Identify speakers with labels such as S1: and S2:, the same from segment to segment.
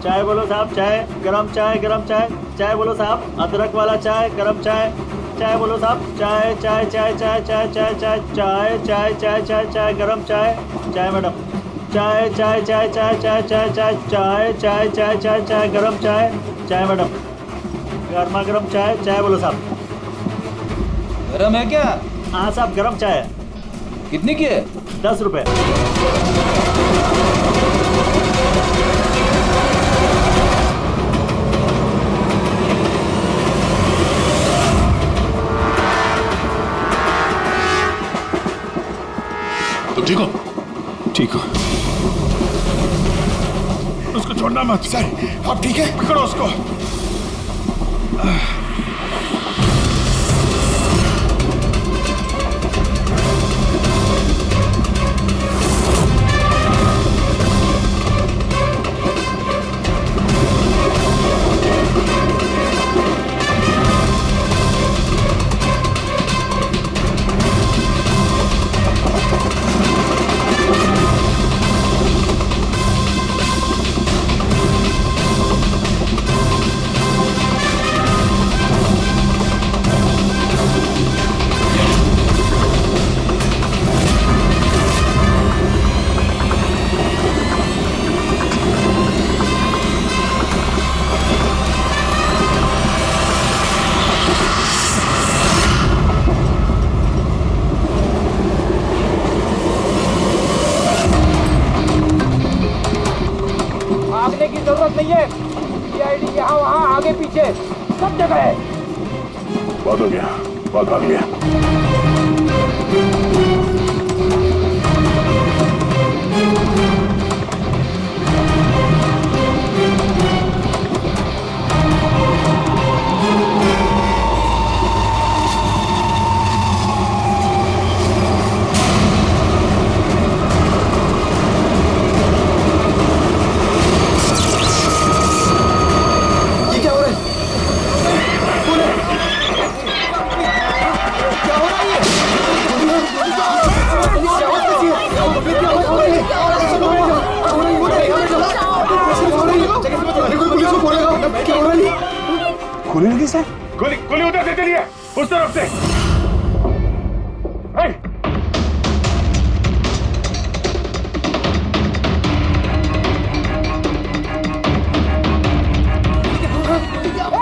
S1: चाय बोलो साहब, चाय, गरम चाय, गरम चाय। चाय बोलो साहब, अदरक वाला चाय, गरम चाय। चाय बोलो साहब, चाय चाय चाय चाय चाय चाय चाय चाय चाय चाय चाय चाय गरम चाय। चाय मैडम, चाय चाय चाय चाय चाय चाय चाय चाय चाय चाय चाय चाय गरम चाय। चाय मैडम, गर्मा गर्म चाय। चाय बोलो साहब।
S2: गरम है क्या?
S1: हाँ साहब, गरम चाय है।
S2: कितने की है?
S1: 10 रुपए।
S3: तुम ठीक हो?
S4: ठीक हो?
S3: उसको छोड़ना मत।
S4: सर आप ठीक है?
S3: पकड़ो उसको।
S5: भागने की जरूरत नहीं है। सीआईडी यहाँ वहाँ आगे पीछे सब जगह है।
S3: बहुत हो गया, बहुत भाग लिया।
S4: ये क्या हो रहा है? कौन है? क्या हो रहा है ये? क्या आवाज़ कैसी है? क्या हो रहा है? क्या हो रहा है? सब लोग क्या हो रहा है? क्या हो रहा है? जगह से बचाओ। अरे कोई पुलिस को फोन लगाओ। क्या हो रहा है? गोली लगी सर?
S3: गोली गोली उधर से चली है, उस तरफ से। हे!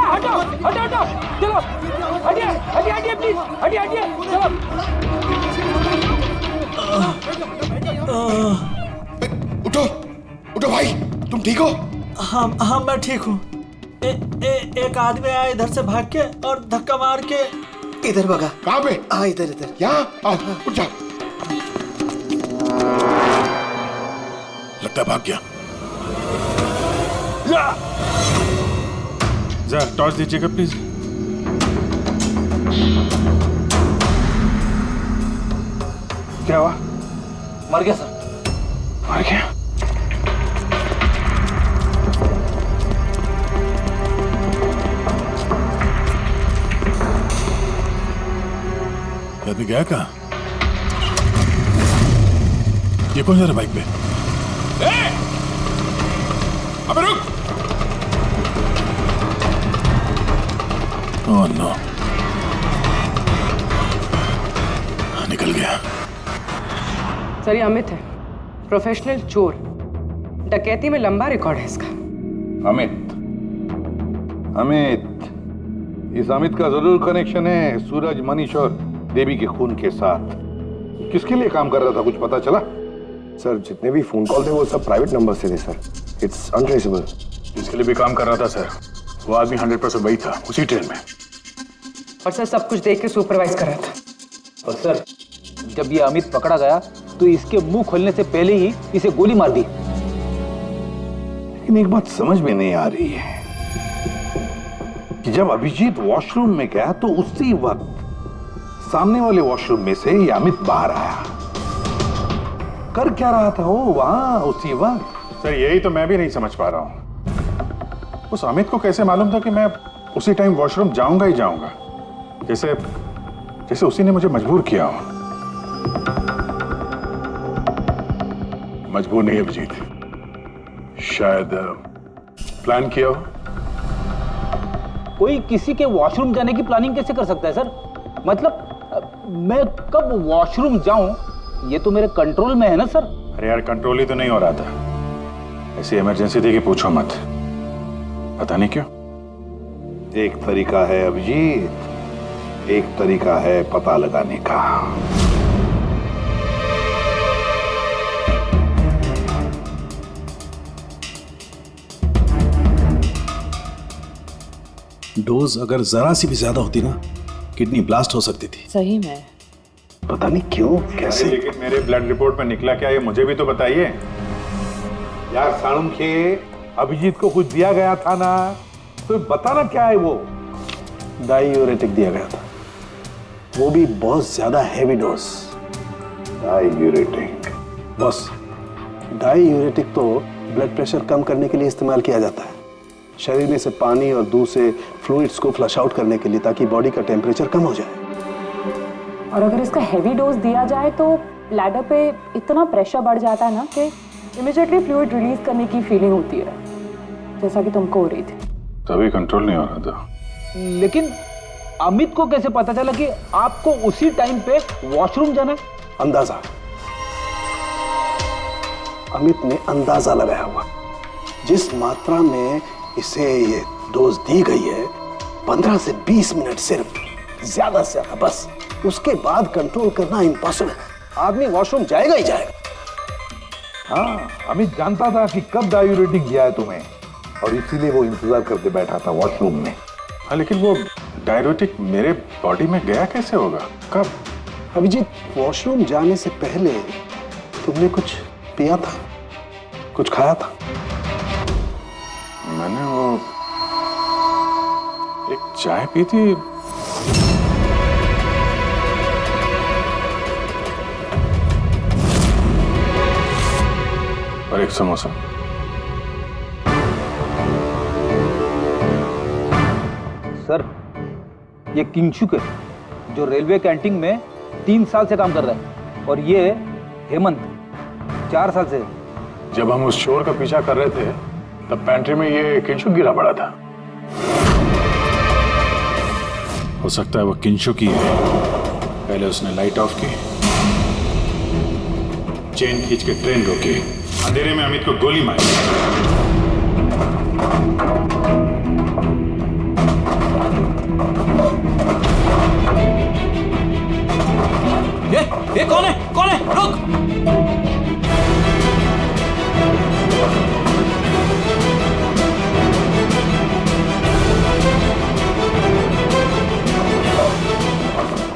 S5: हटो हटो हटो, चलो हटिए हटिए हटिए प्लीज, हटिए हटिए चलो।
S4: उठो उठो भाई, तुम ठीक हो?
S1: हाँ हाँ, मैं ठीक हूँ। एक आदमी आया इधर से भाग के और धक्का मार के।
S4: इधर भगा।
S3: कहाँ पे?
S4: हाँ इधर इधर।
S3: यहाँ आओ, उठ जा। लगता है भाग गया। जरा टॉर्च दीजिएगा प्लीज। क्या हुआ?
S2: मर गया सर।
S3: मर गया? आदमी गया कहाँ? ये कौन जा रहा है बाइक पे? अबे रुक! ओह नो, निकल गया।
S6: सर ये अमित है, प्रोफेशनल चोर। डकैती में लंबा रिकॉर्ड है इसका।
S7: अमित, इस अमित का जरूर कनेक्शन है सूरज, मनीष और देवी के खून के साथ। किसके लिए काम कर रहा था, कुछ पता चला?
S4: सर जितने भी फोन कॉल थे वो सब प्राइवेट नंबर से थे सर। It's untraceable.
S3: जिसके लिए भी काम कर रहा था सर, वो आदमी 100% वही था, उसी ट्रेन में।
S6: और सर सब कुछ देख के सुपरवाइज कर रहा था।
S2: और सर जब ये अमित पकड़ा गया तो इसके मुंह खोलने से पहले ही इसे गोली मार दी।
S7: लेकिन एक बात समझ में नहीं आ रही है कि जब अभिजीत वॉशरूम में गया तो उसी वक्त सामने वाले वॉशरूम में से ये अमित बाहर आया। कर क्या रहा था वो वहां उसी वक्त?
S3: सर यही तो मैं भी नहीं समझ पा रहा हूं। उस अमित को कैसे मालूम था कि मैं उसी टाइम वॉशरूम जाऊंगा ही जाऊंगा, जैसे जैसे उसी ने मुझे मजबूर किया हो। मजबूर नहीं अभिजीत, शायद प्लान किया हो?
S2: कोई किसी के वॉशरूम जाने की प्लानिंग कैसे कर सकता है सर? मतलब मैं कब वॉशरूम जाऊं ये तो मेरे कंट्रोल में है ना सर।
S3: अरे यार, कंट्रोल ही तो नहीं हो रहा था। ऐसी इमरजेंसी थी कि पूछो मत। पता नहीं क्यों।
S7: एक तरीका है अभिजीत, एक तरीका है पता लगाने का।
S4: डोज अगर जरा सी भी ज्यादा होती ना, किडनी ब्लास्ट हो सकती थी।
S6: सही में
S7: पता नहीं क्यों, कैसे।
S3: लेकिन मेरे ब्लड रिपोर्ट में निकला क्या, ये मुझे भी तो बताइए।
S7: यार साणुखे, अभिजीत को कुछ दिया गया था ना, तो बताना क्या है वो।
S4: डायूरेटिक दिया गया था, वो भी बहुत ज्यादा heavy dose.
S7: Diuretic?
S4: Boss, diuretic तो ब्लड प्रेशर कम करने के लिए इस्तेमाल किया जाता है, शरीर में से पानी और दूध से फ्लूइड्स को फ्लश आउट करने के लिए, ताकि बॉडी का टेम्परेचर कम हो जाए।
S8: और अगर इसका हैवी डोज दिया जाए तो ब्लैडर पे इतना प्रेशर बढ़ जाता है ना कि इमीडिएटली फ्लूइड रिलीज करने की फीलिंग होती है, जैसा कि तुमको हो रही थी।
S3: तभी कंट्रोल नहीं हो रहा था।
S2: लेकिन अमित को कैसे पता चला कि आपको उसी टाइम पे वॉशरूम जाना है?
S4: अंदाजा, अमित ने अंदाजा लगाया हुआ। जिस मात्रा में इसे ये डोज दी गई है, 15 से 20 मिनट सिर्फ, ज्यादा से ज्यादा, बस। उसके बाद कंट्रोल करना इम्पॉसिबल। आदमी वॉशरूम जाएगा ही जाएगा।
S7: हाँ, अमित जानता था कि कब डायूरेटिक दिया है तुम्हें, और इसीलिए वो इंतजार करते बैठा था वॉशरूम में।
S3: हाँ, लेकिन वो डायूरेटिक मेरे बॉडी में गया कैसे होगा, कब?
S4: अभिजीत, वॉशरूम जाने से पहले तुमने कुछ पिया था, कुछ खाया था?
S3: मैंने वो एक चाय पी थी। और एक समोसा।
S2: सर, ये किंचुक है जो रेलवे कैंटीन में 3 साल से काम कर रहा है, और ये हेमंत 4 साल से।
S3: जब हम उस चोर का पीछा कर रहे थे तब पैंट्री में ये किंचुक गिरा पड़ा था। हो सकता है वो किंचुक ही है। पहले उसने लाइट ऑफ की, चेन खींच के ट्रेन रोकी, अंधेरे में अमित को गोली मारी।
S5: ये कौन है? कौन है? रुक!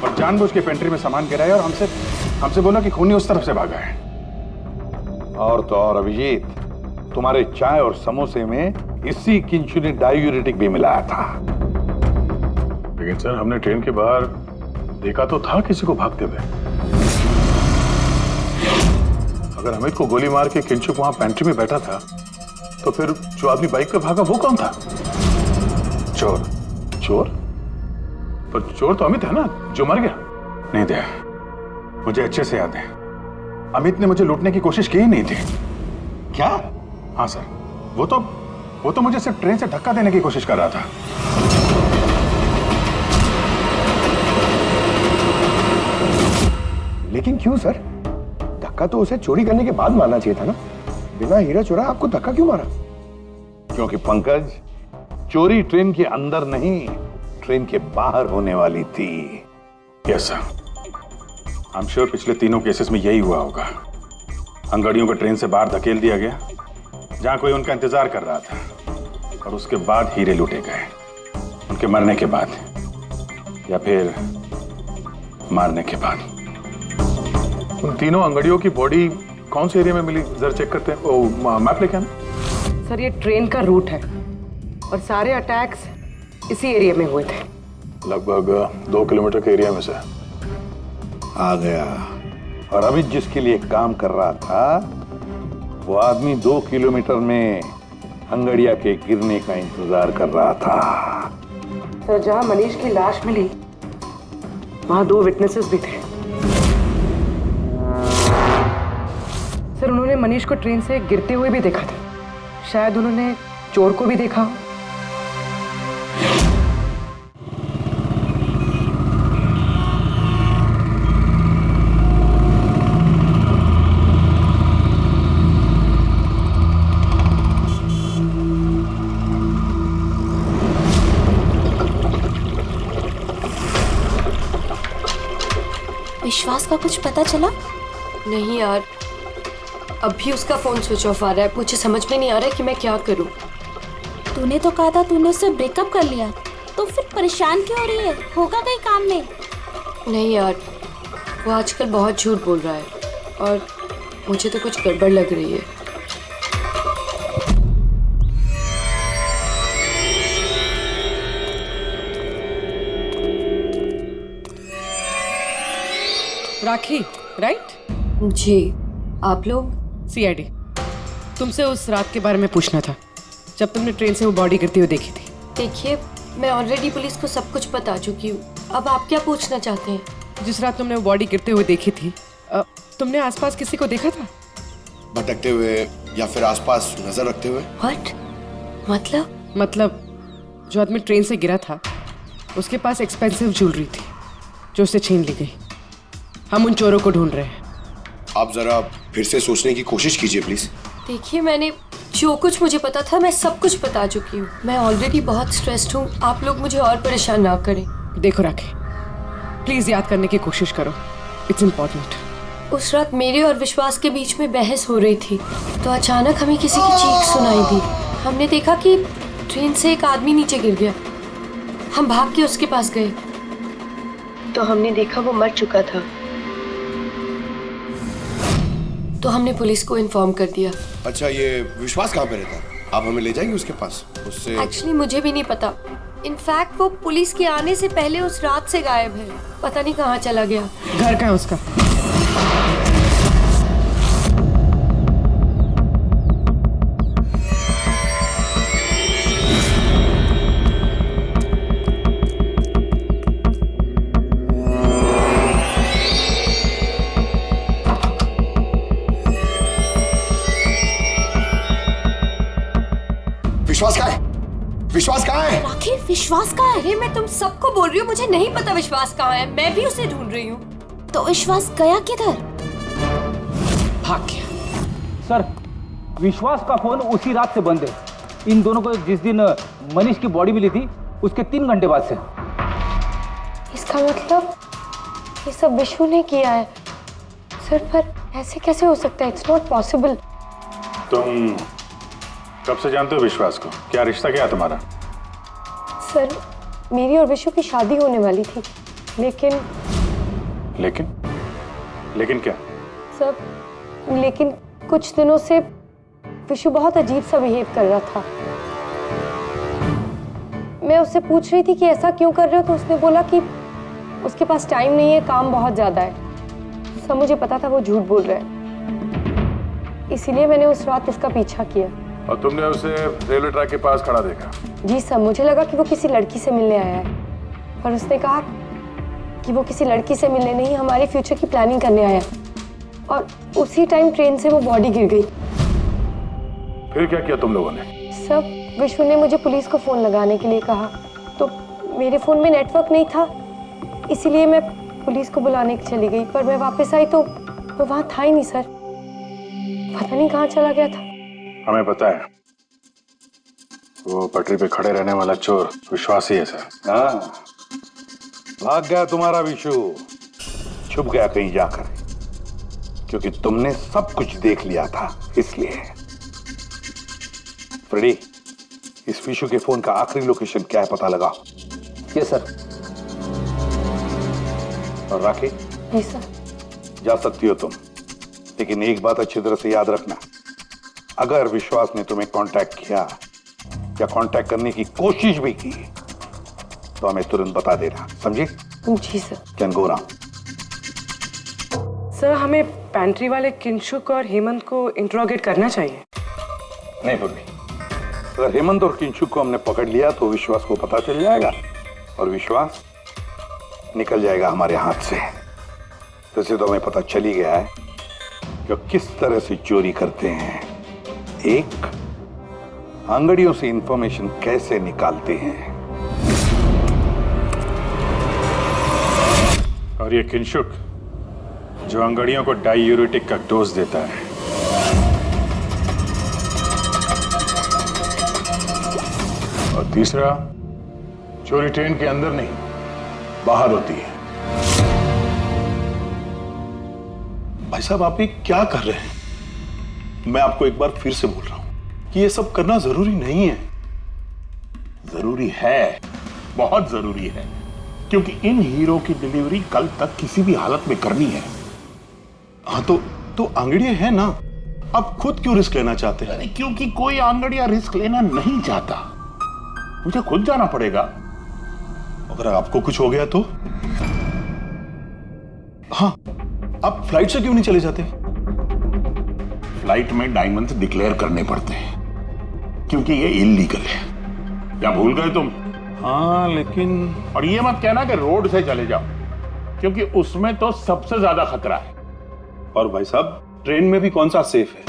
S3: और जानबूझ के पेंट्री में सामान गिराया और हमसे बोला कि खूनी उस तरफ से भागा है।
S7: और तो और अभिजीत, तुम्हारे चाय और समोसे में इसी किंचु ने डायूरेटिक भी मिलाया था।
S3: लेकिन सर, हमने ट्रेन के बाहर देखा तो था किसी को भागते हुए। अगर अमित को गोली मार के किंचुक वहां पेंट्री में बैठा था, तो फिर जो आदमी बाइक पे भागा वो कौन था? चोर। चोर? पर चोर तो अमित है ना, जो मर गया। नहीं दया, मुझे अच्छे से याद है, अमित ने मुझे लूटने की कोशिश की ही नहीं थी।
S7: क्या?
S3: हाँ सर, वो तो मुझे सिर्फ ट्रेन से धक्का देने की कोशिश कर रहा था।
S4: लेकिन क्यों सर? धक्का तो उसे चोरी करने के बाद मारना चाहिए था ना। बिना हीरा चोरा आपको धक्का क्यों मारा?
S7: क्योंकि पंकज, चोरी ट्रेन के अंदर नहीं, ट्रेन के बाहर होने वाली थी।
S3: Yes sir, I am sure पिछले तीनों केसेस में यही हुआ होगा। अंगड़ियों को ट्रेन से बाहर धकेल दिया गया जहां कोई उनका इंतजार कर रहा था, और उसके बाद हीरे लूटे गए, उनके मरने के बाद या फिर मारने के बाद। उन तीनों अंगड़ियों की बॉडी कौन से एरिया में मिली, जरा चेक करते हैं। ओ, मैप लेके आना।
S6: सर, ये ट्रेन का रूट है और सारे अटैक्स इसी एरिया में हुए थे।
S3: लगभग 2 किलोमीटर के एरिया में से
S7: आ गया। और अभी जिसके लिए काम कर रहा था, वो आदमी 2 किलोमीटर में अंगड़िया के गिरने का इंतजार कर रहा था।
S6: सर, जहां मनीष की लाश मिली वहां 2 विटनेसेस भी थे। सर, उन्होंने मनीष को ट्रेन से गिरते हुए भी देखा था। शायद उन्होंने चोर को भी देखा हो।
S9: विश्वास का कुछ पता चला?
S10: नहीं यार, अभी उसका फोन स्विच ऑफ आ रहा है। मुझे समझ में नहीं आ रहा है कि मैं क्या करूं।
S9: तूने तो कहा था तूने उससे ब्रेकअप कर लिया, तो फिर परेशान क्यों हो रही है? होगा कहीं काम में?
S10: नहीं यार, वो आजकल बहुत झूठ बोल रहा है और मुझे तो कुछ गड़बड़ लग रही है।
S6: राखी, राइट?
S10: जी, आप लोग?
S6: सीआईडी। तुमसे उस रात के बारे में पूछना था जब तुमने ट्रेन से वो बॉडी गिरती हुई देखी थी।
S10: देखिए, मैं ऑलरेडी पुलिस को सब कुछ बता चुकी हूँ। अब आप क्या पूछना चाहते हैं?
S6: जिस रात तुमने वो बॉडी गिरते हुए देखी थी, तुमने आसपास किसी को देखा था?
S11: भटकते हुए या फिर आसपास नजर रखते हुए?
S10: व्हाट?
S6: मतलब जो आदमी ट्रेन से गिरा था उसके पास एक्सपेंसिव ज्वेलरी थी जो उससे छीन ली गई। हम उन चोरों को ढूंढ रहे हैं।
S11: आप जरा फिर से सोचने की कोशिश कीजिए प्लीज।
S10: देखिए, मैंने जो कुछ मुझे पता था मैं सब कुछ बता चुकी हूँ। मैं ऑलरेडी बहुत स्ट्रेस्ड हूँ। आप लोग मुझे और परेशान ना करें।
S6: देखो राखी, प्लीज याद करने की कोशिश करो, इट्स इम्पोर्टेंट।
S10: उस रात मेरे और विश्वास के बीच में बहस हो रही थी तो अचानक हमें किसी की चीख सुनाई दी। हमने देखा कि ट्रेन से एक आदमी नीचे गिर गया। हम भाग के उसके पास गए तो हमने देखा वो मर चुका था। तो हमने पुलिस को इन्फॉर्म कर दिया।
S11: अच्छा, ये विश्वास कहाँ पे रहता है? आप हमें ले जाएंगे उसके पास? उससे
S10: एक्चुअली मुझे भी नहीं पता। इनफैक्ट वो पुलिस के आने से पहले उस रात से गायब है। पता नहीं कहाँ चला गया।
S6: घर कहाँ है उसका?
S11: विश्वास कहाँ है? विश्वास कहाँ है?
S9: राखी, विश्वास कहाँ है?
S10: अरे मैं तुम सबको बोल रही हूँ, मुझे नहीं पता विश्वास कहाँ है। मैं भी उसे ढूंढ रही हूँ।
S9: तो विश्वास गया किधर?
S6: भाग गया।
S2: सर, विश्वास का फोन उसी रात से बंद है। इन दोनों को जिस दिन मनीष की बॉडी मिली थी उसके 3 घंटे बाद से।
S10: इसका मतलब ये सब विशु ने किया है। सर, पर ऐसे कैसे हो सकता है? It's not possible.
S3: तुम कब से जानते हो विश्वास को? क्या रिश्ता क्या है तुम्हारा?
S10: सर, मेरी और विशु की शादी होने वाली थी, लेकिन
S3: क्या?
S10: सर, लेकिन कुछ दिनों से विशु बहुत अजीब सा बिहेव कर रहा था। मैं उससे पूछ रही थी कि ऐसा क्यों कर रहे हो, तो उसने बोला कि उसके पास टाइम नहीं है, काम बहुत ज्यादा है। सर, मुझे पता था वो झूठ बोल रहा है, इसीलिए मैंने उस रात उसका पीछा किया।
S3: और तुमने उसे रेलवे ट्रैक के पास खड़ा देखा?
S10: जी सर, मुझे लगा कि वो किसी लड़की से मिलने आया है, पर उसने कहा कि वो किसी लड़की से मिलने नहीं, हमारे फ्यूचर की प्लानिंग करने आया। और उसी टाइम ट्रेन से वो बॉडी गिर गई।
S3: फिर क्या किया तुम लोगों ने?
S10: सब विशु ने मुझे पुलिस को फोन लगाने के लिए कहा, तो मेरे फोन में नेटवर्क नहीं था, इसीलिए मैं पुलिस को बुलाने चली गई। पर मैं वापस आई तो वो वहां था ही नहीं सर। पता नहीं कहाँ चला गया था।
S3: हमें पता है, वो पटरी पे खड़े रहने वाला चोर विश्वास ही है सर।
S7: हाँ, भाग गया तुम्हारा विशु, छुप गया कहीं जाकर, क्योंकि तुमने सब कुछ देख लिया था इसलिए। फ्रेडी, इस विशु के फोन का आखिरी लोकेशन क्या है पता लगाओ।
S2: Yes sir.
S7: और राखी,
S10: जी सर।
S7: जा सकती हो तुम, लेकिन एक बात अच्छी तरह से याद रखना, अगर विश्वास ने तुम्हें कांटेक्ट किया या कांटेक्ट करने की कोशिश भी की तो हमें तुरंत बता देना, समझी?
S10: जी sir.
S7: Can go now.
S6: Sir, हमें पैंट्री वाले किंशुक और हेमंत को इंट्रोगेट करना चाहिए।
S7: नहीं पूर्वी, अगर हेमंत और किंशुक को हमने पकड़ लिया तो विश्वास को पता चल जाएगा और विश्वास निकल जाएगा हमारे हाथ से। वैसे तो हमें पता चल ही गया है कि किस तरह से चोरी करते हैं, एक अंगड़ियों से इंफॉर्मेशन कैसे निकालते हैं।
S3: और ये किंशुक जो अंगड़ियों को डायूरेटिक का डोज देता है। और तीसरा, चोरी ट्रेन के अंदर नहीं, बाहर होती है।
S4: भाई साहब, आप ये क्या कर रहे हैं? मैं आपको एक बार फिर से बोल रहा हूं कि ये सब करना जरूरी नहीं है।
S12: जरूरी है, बहुत जरूरी है, क्योंकि इन हीरो की डिलीवरी कल तक किसी भी हालत में करनी है।
S4: हाँ तो आंगड़िया है ना, आप खुद क्यों रिस्क लेना चाहते हैं?
S12: अरे क्योंकि कोई आंगड़िया रिस्क लेना नहीं चाहता, मुझे खुद जाना पड़ेगा।
S4: अगर आपको कुछ हो गया तो? हाँ, आप फ्लाइट से क्यों नहीं चले जाते?
S12: फ्लाइट में डायमंड्स डिक्लेयर करने पड़ते हैं, क्योंकि ये इलीगल है। क्या भूल गए तुम?
S4: हाँ लेकिन,
S12: और ये मत कहना कि रोड से चले जाओ, क्योंकि उसमें तो सबसे ज्यादा खतरा है।
S4: और भाई साहब, ट्रेन में भी कौन सा सेफ है?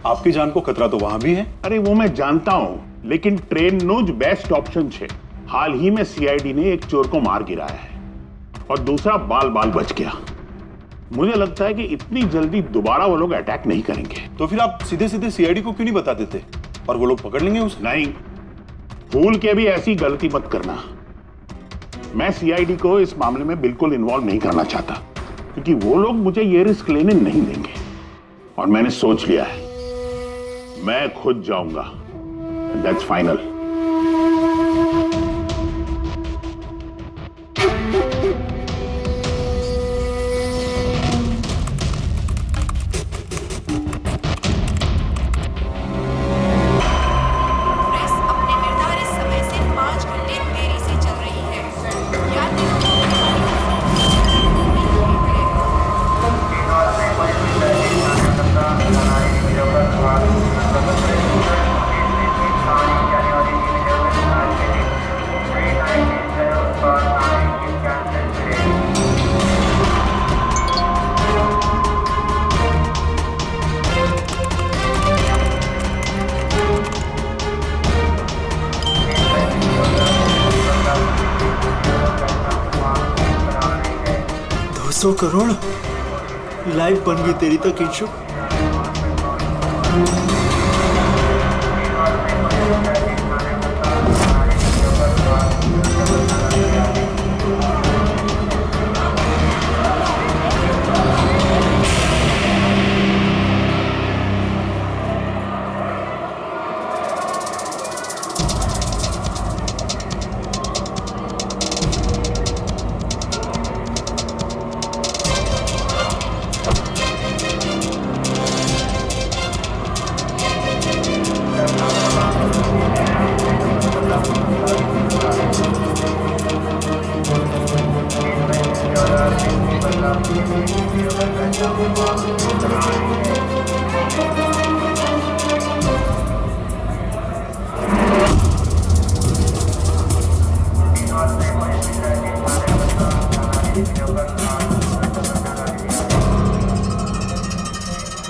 S4: आपकी जान को खतरा तो वहां भी है।
S12: अरे वो मैं जानता हूं, लेकिन ट्रेन नो ज बेस्ट ऑप्शन है। हाल ही में सीआईडी ने एक चोर को मार गिराया है और दूसरा बाल बाल बच गया। मुझे लगता है कि इतनी जल्दी दोबारा वो लोग अटैक नहीं करेंगे।
S4: तो फिर आप सीधे सीधे सीआईडी को क्यों नहीं बता देते और वो लोग पकड़ लेंगे उसे?
S12: नहीं, भूल के भी ऐसी गलती मत करना। मैं सीआईडी को इस मामले में बिल्कुल इन्वॉल्व नहीं करना चाहता, क्योंकि वो लोग मुझे ये रिस्क लेने नहीं देंगे। और मैंने सोच लिया है, मैं खुद जाऊंगा। That's final.
S1: करोड़ लाइफ बन गई तेरी तो किंशुक।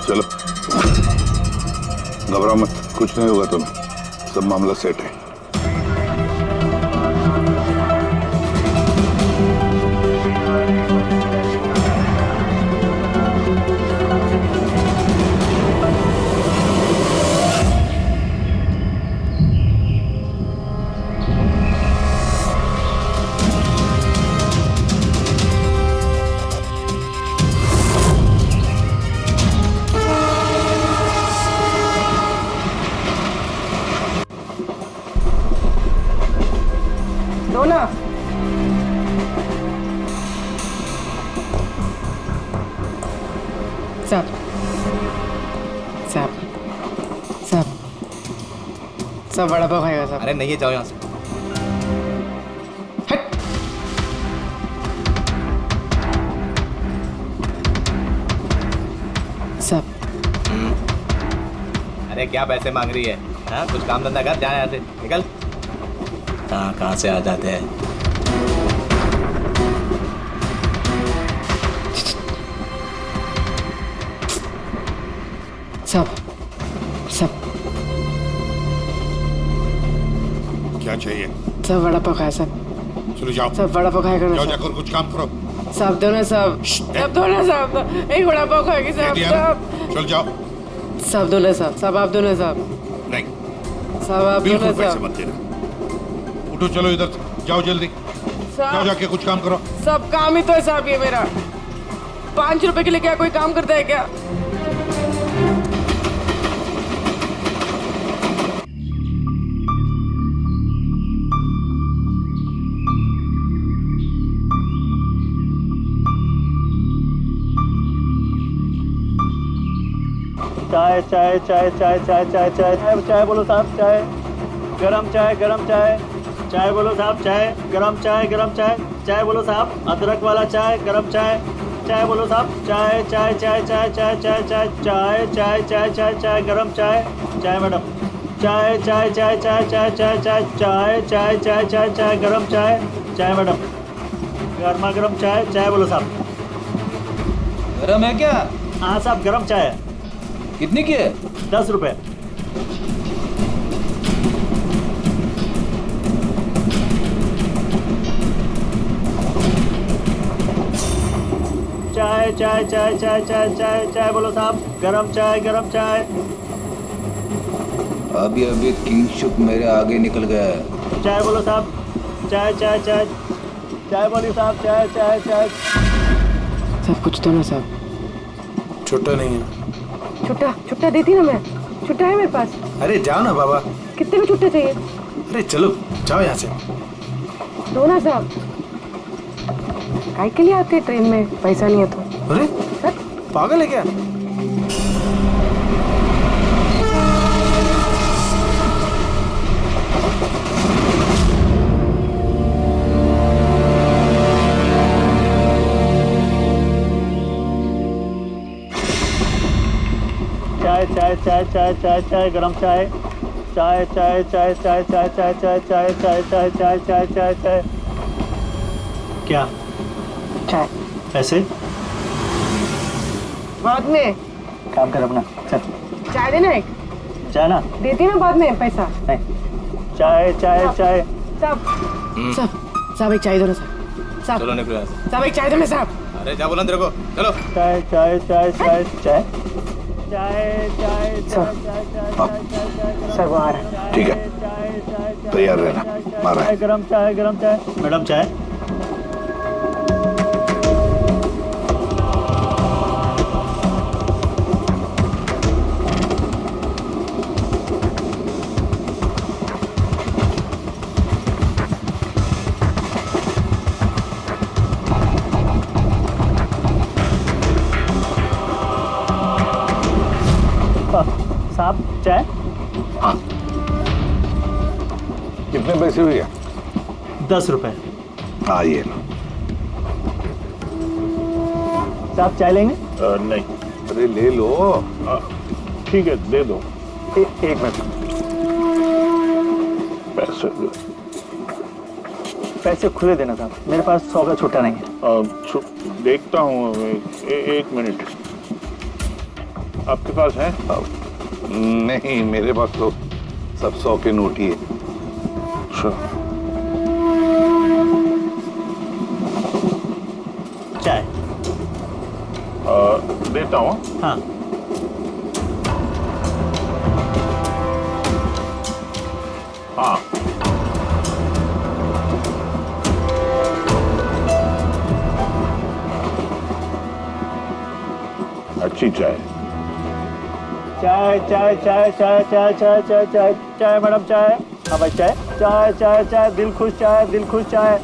S7: चलो, घबराओ मत, कुछ नहीं होगा तुम्हें, सब मामला सेट है।
S6: सब बड़ा पाव खाएगा साहब।
S5: अरे नहीं, जाओ यहाँ से।
S6: सब
S5: अरे क्या पैसे मांग रही है? हाँ, कुछ काम धंधा कर, जा यहाँ से, निकल। कहाँ से आ जाते हैं।
S6: सब
S11: क्या चाहिए?
S6: सब वड़ा पाव खाया साहब।
S11: चलो जाओ।
S6: सब वड़ा पाव खाएगा ना
S11: जाओ,
S6: साहब?
S11: जाकर कुछ काम करो।
S6: साहब दो ना साहब। साहब दो ना साहब। एक वड़ा पाव खाएगी साहब। साहब
S11: चल जाओ।
S6: साहब दो ना साहब। साहब आप दो ना साहब।
S11: नहीं
S6: साहब आप दो ना
S11: बिल्कुल पैसे
S6: साहब।
S11: मत देना। उठो चलो इधर से। जाओ जल्दी। जाओ जाके कुछ काम करो।
S6: सब काम ही तो है साहब ये मेरा। 5 रुपए के लिए क्या कोई काम करता है क्या?
S1: चाय चाय चाय चाय चाय चाय चाय चाय चाय बोलो साहब। चाय गरम चाय गरम चाय। चाय बोलो साहब। चाय गरम चाय गरम चाय। चाय बोलो साहब। अदरक वाला चाय गरम चाय। चाय बोलो साहब। चाय चाय चाय चाय चाय चाय चाय चाय चाय चाय चाय चाय गरम चाय। चाय मैडम। चाय चाय चाय चाय चाय चाय चाय चाय चाय चाय चाय चाय गरम चाय। चाय मैडम। गर्मा गर्म चाय। चाय बोलो साहब।
S2: गरम है क्या?
S1: हाँ साहब गरम चाय है।
S2: कितनी की है?
S1: 10 रुपए। चाय चाय चाय चाय चाय चाय चाय बोलो साहब। गरम चाय गरम चाय।
S2: अभी अभी किंगशुक मेरे आगे निकल गया है।
S1: चाय बोलो साहब। चाय चाय चाय चाय बोलिए साहब। चाय चाय चाय।
S6: सब कुछ तो ना साहब।
S4: छुट्टा नहीं है।
S8: छुट्टा देती ना मैं। छुट्टा है मेरे पास।
S4: अरे जाओ ना बाबा।
S8: कितने में छुट्टा चाहिए?
S4: अरे चलो जाओ यहाँ से।
S8: दो ना साहब। काय के लिए आते हैं ट्रेन में? पैसा नहीं है तो।
S4: अरे पागल है क्या?
S1: चाय चाय चाय चाय चाय चाय गरम चाय। चाय चाय चाय चाय चाय चाय चाय चाय चाय चाय चाय चाय चाय चाय। क्या?
S8: चाय।
S1: पैसे?
S8: बाद में।
S1: काम कर अपना। चल।
S8: चाय देना एक।
S1: चाय ना?
S8: देती ना बाद में पैसा।
S1: नहीं। चाय चाय चाय।
S8: साहब
S6: साहब एक चाय दो ना साहब। साहब
S11: चलो निकलो यहाँ से।
S6: साहब एक चाय दो ना साहब।
S11: अरे क्या बोला तेरे को? चलो।
S1: चाय चाय चाय चाय चाय चाय चाय चाय
S4: सर वो आ रहा है। ठीक है तैयार रहना। मारा है।
S1: गरम चाय गरम चाय। मैडम चाय। साहब चाय।
S7: हाँ कितने पैसे हुए?
S1: 10 रुपए।
S7: हाँ ये लो।
S1: साहब चाय लेंगे?
S12: नहीं।
S7: अरे ले लो।
S12: ठीक है दे दो।
S1: एक मिनट। पैसे खुले देना साहब। मेरे पास 100 का छुट्टा नहीं है।
S12: देखता हूँ। एक मिनट। आपके पास है?
S7: नहीं मेरे पास तो सब 100 के नोट ही है।
S12: अच्छा।
S1: चाय।
S12: देता हूँ।
S1: हाँ।
S12: हाँ अच्छी चाय।
S1: चाय चाय चाय चाय चाय चाय चाय चाय चाय मैडम चाय। हाँ भाई चाय चाय चाय चाय दिल खुश चाय दिल खुश चाय।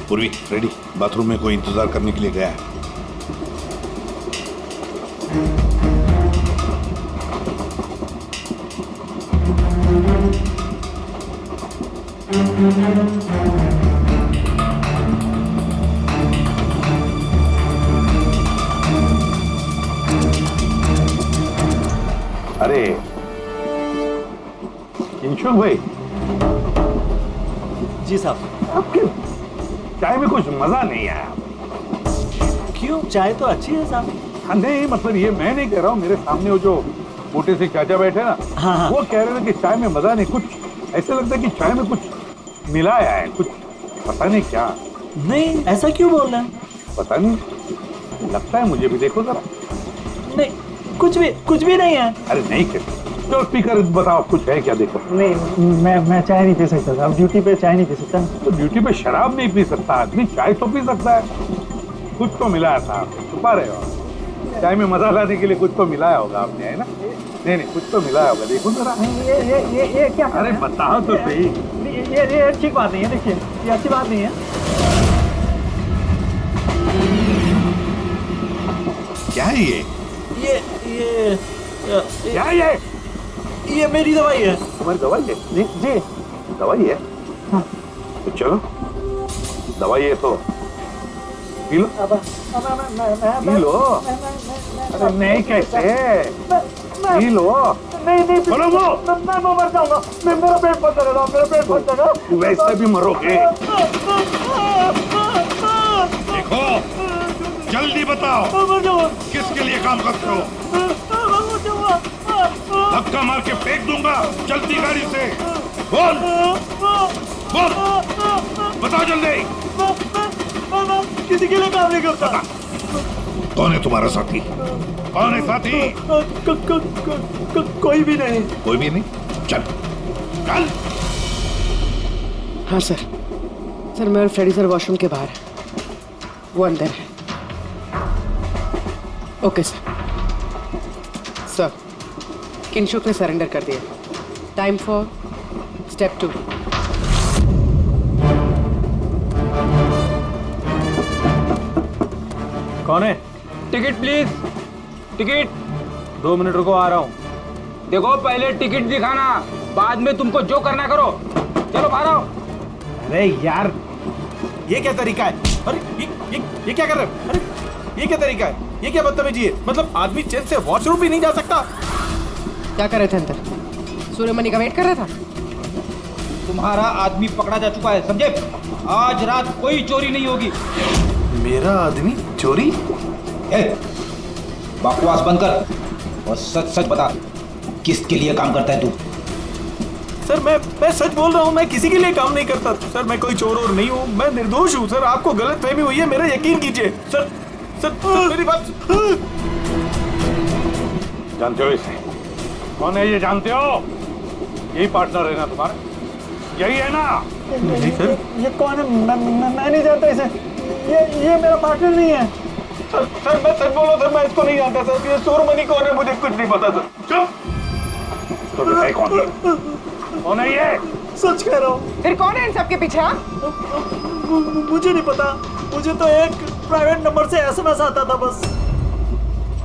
S11: पूर्वी रेडी, बाथरूम में कोई इंतजार करने के लिए गया है।
S7: अरे किंशुक भाई,
S1: जी साहब।
S7: आपके चाय में कुछ मजा नहीं आया।
S1: क्यों? चाय तो अच्छी है साहब।
S7: हाँ, नहीं मतलब ये मैं नहीं कह रहा हूँ, मेरे सामने वो जो मोटे से चाचा बैठे ना,
S1: हाँ।
S7: वो कह रहे थे कि चाय में मजा नहीं, कुछ ऐसा लगता है कि चाय में कुछ मिलाया है, कुछ पता नहीं क्या।
S1: नहीं, ऐसा क्यों बोल रहे हैं?
S7: पता नहीं, लगता है मुझे भी, देखो जरा।
S1: नहीं, कुछ भी नहीं है।
S7: अरे नहीं कहते, तो स्पीकर बताओ कुछ है क्या, देखो।
S1: नहीं, मैं चाय नहीं पी सकता साहब, ड्यूटी पे चाय नहीं पी सकता।
S7: तो ड्यूटी पे शराब नहीं पी सकता आदमी, चाय तो पी सकता है। कुछ तो मिलाया था आपने, छुपा रहे हो। चाय में मजा लाने के लिए कुछ तो मिलाया होगा आपने, है ना? नहीं, कुछ तो मिलाया होगा, देखो जरा।
S1: ये क्या?
S7: अरे बताओ तो सही।
S1: ये अच्छी बात नहीं है, देखिए, ये अच्छी बात नहीं है।
S11: क्या है ये?
S7: क्या है
S1: ये मेरी दवाई है।
S7: तुम्हारी दवाई है?
S1: जी।
S7: दवाई है?
S1: हाँ।
S7: तो चलो, दवाई है तो पी लो। P low. अरे नहीं कैसे, पी लो।
S1: नहीं
S7: बोलो वो।
S1: मैं मर जाऊंगा, मेरा पेट फट जाएगा, मेरा पेट फट जाएगा।
S7: वैसे भी मरोगे।
S11: देखो, जल्दी बताओ, किसके लिए काम करते हो? धक्का मार के फेंक दूंगा, जल्दी गाड़ी से। बोल, बताओ जल्दी।
S1: किसी के लिए काम नहीं करता।
S11: कौन है तुम्हारा साथी? कौन है साथी?
S1: कोई भी नहीं।
S11: कोई भी नहीं? चल।
S6: हाँ सर, मैं और फ्रेडी सर वॉशरूम के बाहर है, वो अंदर है। ओके सर, किंशुक ने सरेंडर कर दिया। Time for step 2।
S2: कौन है? Ticket please, ticket. 2 मिनट रुको, आ रहा हूँ। देखो पहले टिकट दिखाना, बाद में तुमको जो करना करो। चलो बाहर आओ।
S5: अरे यार, ये क्या तरीका है? अरे ये क्या कर रहे हो? अरे ये क्या तरीका है? ये क्या बदतमीजी है? मतलब आदमी चैन से वॉशरूम भी नहीं जा सकता।
S6: क्या कर रहे थे अंदर? सूर्यमणि का वेट कर रहा था।
S2: तुम्हारा आदमी पकड़ा जा चुका है, समझे? आज रात कोई चोरी नहीं होगी।
S5: मेरा आदमी चोरी?
S2: बकवास बंद कर और सच सच बता, किसके लिए काम करता है तू?
S5: सर मैं सच बोल रहा हूँ, मैं किसी के लिए काम नहीं करता सर। मैं कोई चोर और नहीं हूँ, मैं निर्दोष हूँ सर। आपको गलत फहमी हुई है, मेरा यकीन कीजिए सर। मेरी बात।
S7: जानते हो इसे? कौन है ये, जानते हो? यही पार्टनर है ना तुम्हारा? यही है ना?
S1: नहीं सर, ये कौन है? मैं नहीं जानता इसे। ये मेरा पार्टनर नहीं है सर। मैं सच बोल रहा हूँ सर, मैं इसको नहीं जानता सर। ये सूर्यमणि कौन है मुझे कुछ नहीं पता सर।
S7: चुप। तो बताए कौन है ये?
S1: सच कह रहा हूँ।
S6: फिर कौन है इन सबके पीछे?
S1: मुझे नहीं पता, मुझे तो एक प्राइवेट नंबर से एसएमएस आता था बस।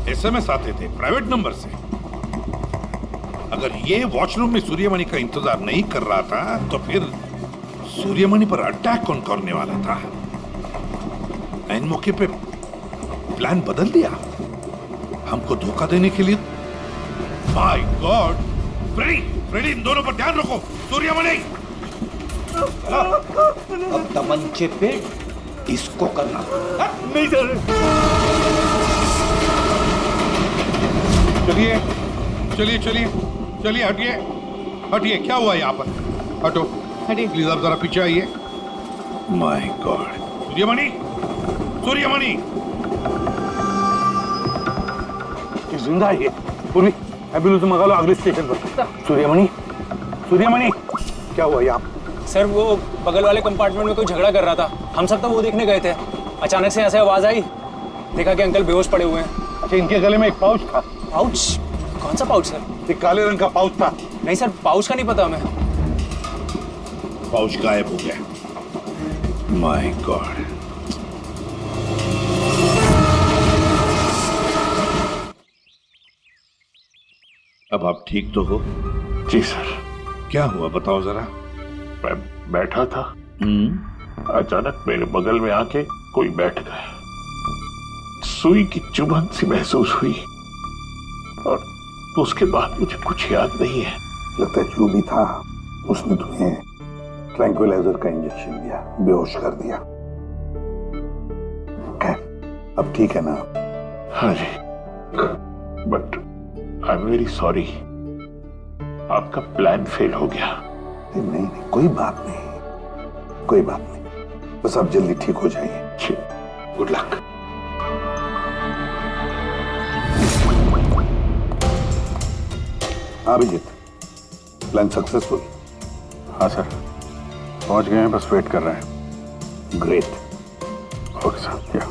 S11: एसएमएस आते थे प्राइवेट नंबर से? अगर ये वॉशरूम में सूर्यमणि का इंतजार नहीं कर रहा था, तो फिर सूर्यमणि पर अटैक कौन करने वाला था? ऐन मौके पे प्लान बदल दिया हमको धोखा देने के लिए। My God! फ्रेडी, इन दोनों पर ध्यान रखो। सूर्यमणि,
S2: अब तमंचे पे इसको करना।
S1: नहीं सर।
S11: चलिए, हटिए। क्या हुआ यहाँ पर? हटो, प्लीज आप जरा पीछे आइए। My God! सूर्यमणि
S7: जिंदा है ये। पूरी एम्बुलेंस मंगा लो अगले स्टेशन पर। सूर्यमणि, क्या हुआ यहाँ?
S13: सर वो बगल वाले कंपार्टमेंट में कोई झगड़ा कर रहा था, हम सब तो वो देखने गए थे। अचानक से ऐसे आवाज आई, देखा कि अंकल बेहोश पड़े हुए हैं।
S7: अच्छा, इनके गले में एक पाउच था।
S13: पाउच? कौन सा पाउच सर?
S7: एक काले रंग का पाउच था।
S13: नहीं सर, पाउच का नहीं पता हमें।
S11: पाउच गायब हो गया। My God. अब आप ठीक तो हो?
S12: जी सर।
S11: क्या हुआ बताओ जरा।
S12: मैं बैठा था, अचानक मेरे बगल में आके कोई बैठ गया। सुई की चुभन सी महसूस हुई और उसके बाद मुझे कुछ याद नहीं है।
S7: लगता है जो भी था उसने तुम्हें ट्रैंक्विलाइजर का इंजेक्शन दिया, बेहोश कर दिया। खैर अब ठीक है ना?
S12: हाँ जी, but I am very sorry, आपका प्लान फेल हो गया।
S7: नहीं नहीं, कोई बात नहीं, कोई बात नहीं, बस आप जल्दी ठीक हो जाइए।
S12: Good luck.
S7: Abhijeet, plan successful?
S3: हाँ सर, पहुंच गए हैं, बस वेट कर रहे हैं।
S7: ग्रेट।
S3: Okay sir. या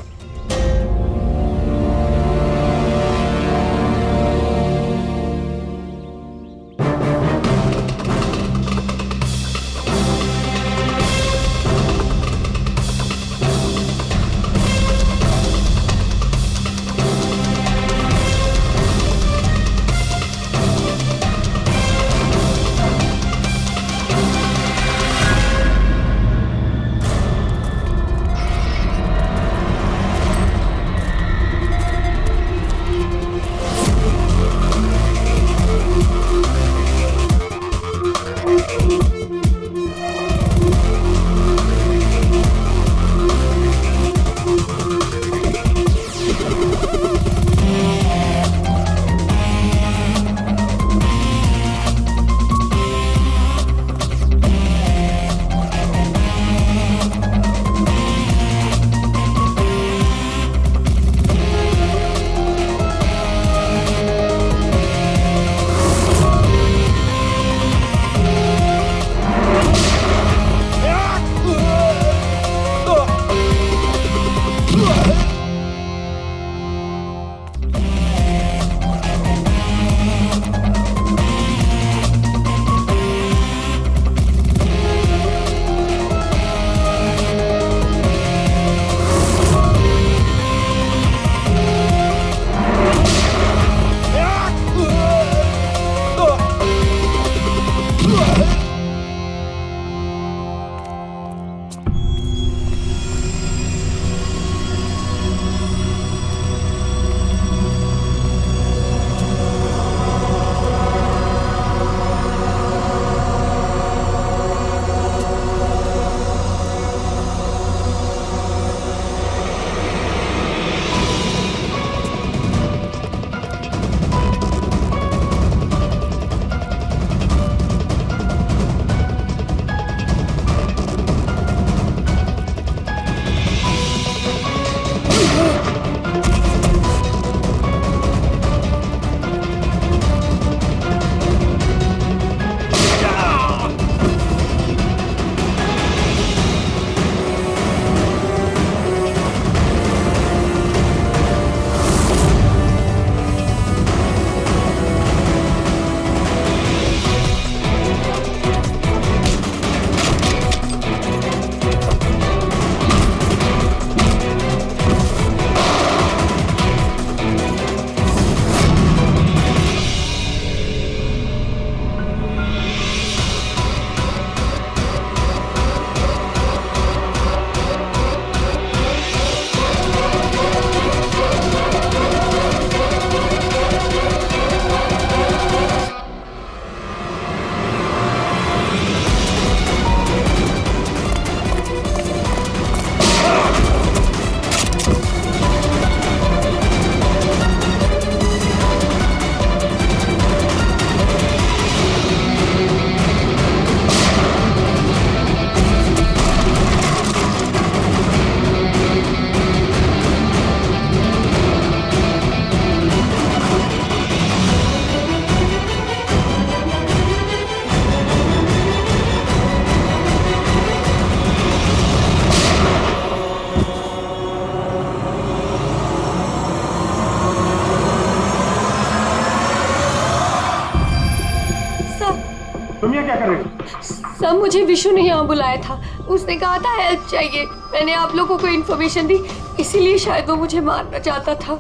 S10: सर मुझे विशु ने यहाँ बुलाया था। उसने कहा था हेल्प चाहिए। मैंने आप लोगों को इन्फॉर्मेशन दी, इसीलिए शायद वो मुझे मारना चाहता था।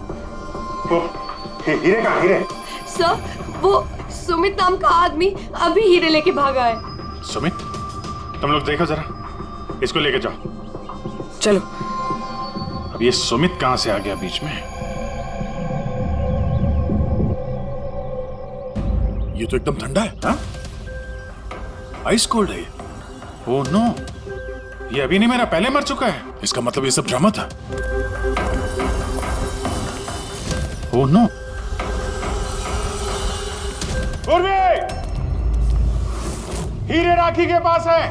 S3: हीरे कहाँ? हीरे
S10: सर, वो सुमित नाम का आदमी अभी हीरे लेके भागा है।
S3: सुमित, तुम लोग देखो जरा, इसको लेके जाओ।
S6: चलो।
S3: अब ये सुमित कहां से आ गया बीच में?
S11: ये तो एकदम ठंडा है। हाँ? आइस कोल्ड है ये।
S3: ओह नो, ये अभी नहीं मेरा, पहले मर चुका है।
S11: इसका मतलब ये सब ड्रामा था।
S3: Oh no. उर्वी, हीरे राखी के पास है,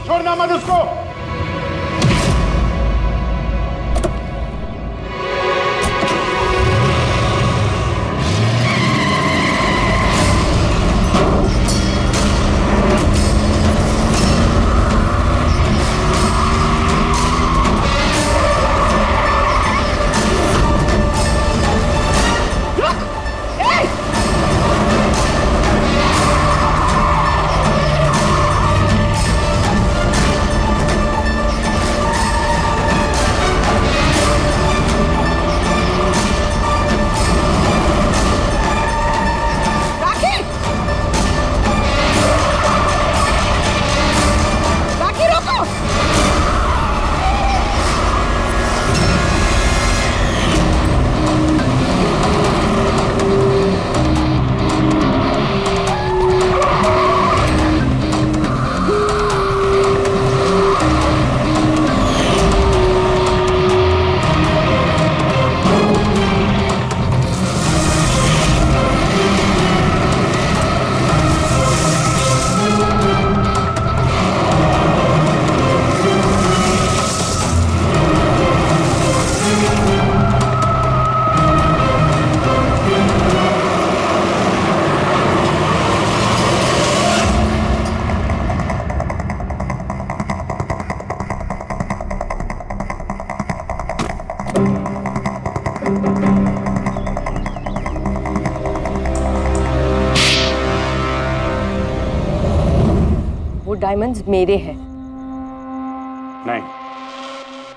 S3: छोड़ना मत उसको।
S10: डायमंड्स मेरे हैं।
S3: नहीं,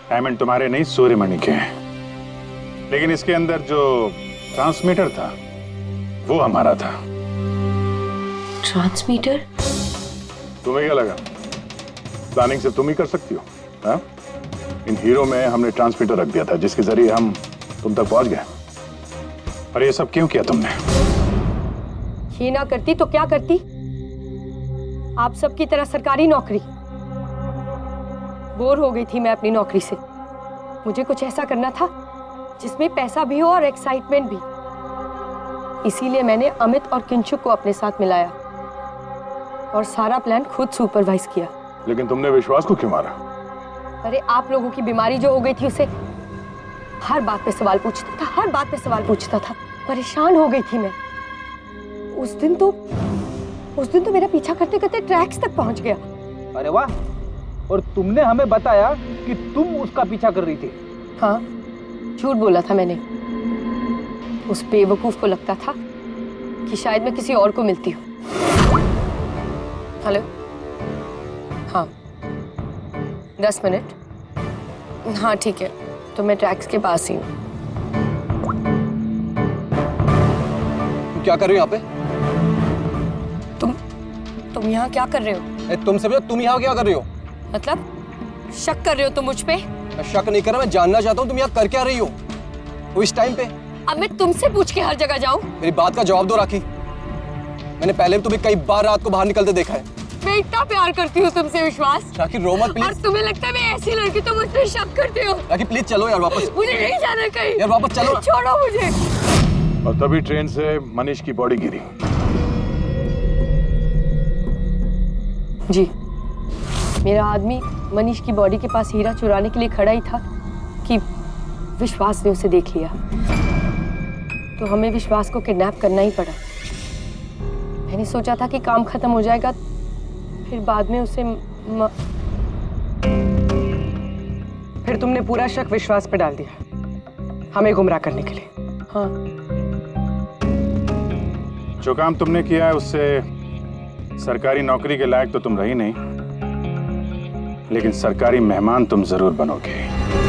S3: डायमंड तुम्हारे नहीं, सूर्यमणि के हैं। लेकिन इसके अंदर जो ट्रांसमीटर था वो हमारा था।
S10: ट्रांसमीटर?
S3: तुम्हें क्या लगा प्लानिंग से तुम ही कर सकती हो? हाँ? इन हीरो में हमने ट्रांसमीटर रख दिया था जिसके जरिए हम तुम तक पहुंच गए। और ये सब क्यों किया तुमने?
S10: ये ना करती तो क्या करती? आप सबकी तरह सरकारी नौकरी। बोर हो गई थी मैं अपनी नौकरी से। मुझे कुछ ऐसा करना था जिसमें पैसा भी हो और एक्साइटमेंट भी। इसीलिए मैंने अमित और किंचुक को अपने साथ मिलाया और सारा प्लान खुद सुपरवाइज किया।
S3: लेकिन तुमने विश्वास को क्यों मारा?
S10: अरे आप लोगों की बीमारी जो हो गई थी, उसे हर बात पे सवाल पूछता था, हर बात पे सवाल पूछता था। परेशान हो गई थी मैं। उस दिन तो मेरा पीछा करते करते ट्रैक्स तक पहुंच गया।
S2: अरे वाह, और तुमने हमें बताया कि तुम उसका पीछा कर रही थी।
S10: हाँ, झूठ बोला था मैंने। उस बेवकूफ को लगता था कि शायद मैं किसी और को मिलती हूँ। हेलो, हाँ 10 मिनट। हाँ ठीक है, तो मैं ट्रैक्स के पास ही हूँ।
S13: क्या कर रहे हो यहाँ पे?
S10: तुम यहाँ क्या कर रहे हो?
S13: तुमसे भी तुम यहाँ क्या कर रही हो?
S10: मतलब शक कर रहे हो तुम मुझ पे?
S13: मैं शक नहीं कर रहा, मैं जानना चाहता हूँ तुम यहाँ कर क्या रही हो वो इस टाइम पे।
S10: अब मैं तुमसे पूछ के हर जगह जाऊँ?
S13: मेरी बात का जवाब दो राखी। मैंने पहले भी तुम्हें कई बार रात को बाहर निकलते देखा है।
S10: मैं इतना प्यार करती हूँ तुमसे विश्वास।
S13: राखी रो मत प्लीज।
S10: और तुम्हें लगता है मैं ऐसी लड़की तो मुझ पे शक करते हो?
S13: राखी प्लीज चलो यार वापस।
S10: मुझे नहीं जाना कहीं।
S13: यार वापस चलो।
S10: छोड़ो मुझे।
S3: और तभी ट्रेन से मनीष की बॉडी गिरी।
S10: जी, मेरा आदमी मनीष की बॉडी के पास हीरा चुराने के लिए खड़ा ही था कि विश्वास ने उसे देख लिया। तो हमें विश्वास को किडनैप करना ही पड़ा। मैंने सोचा था कि काम खत्म हो जाएगा, फिर बाद में उसे
S6: फिर तुमने पूरा शक विश्वास पे डाल दिया हमें गुमराह करने के लिए।
S10: हाँ,
S3: जो काम तुमने किया है उससे सरकारी नौकरी के लायक तो तुम रही नहीं। लेकिन सरकारी मेहमान तुम जरूर बनोगे।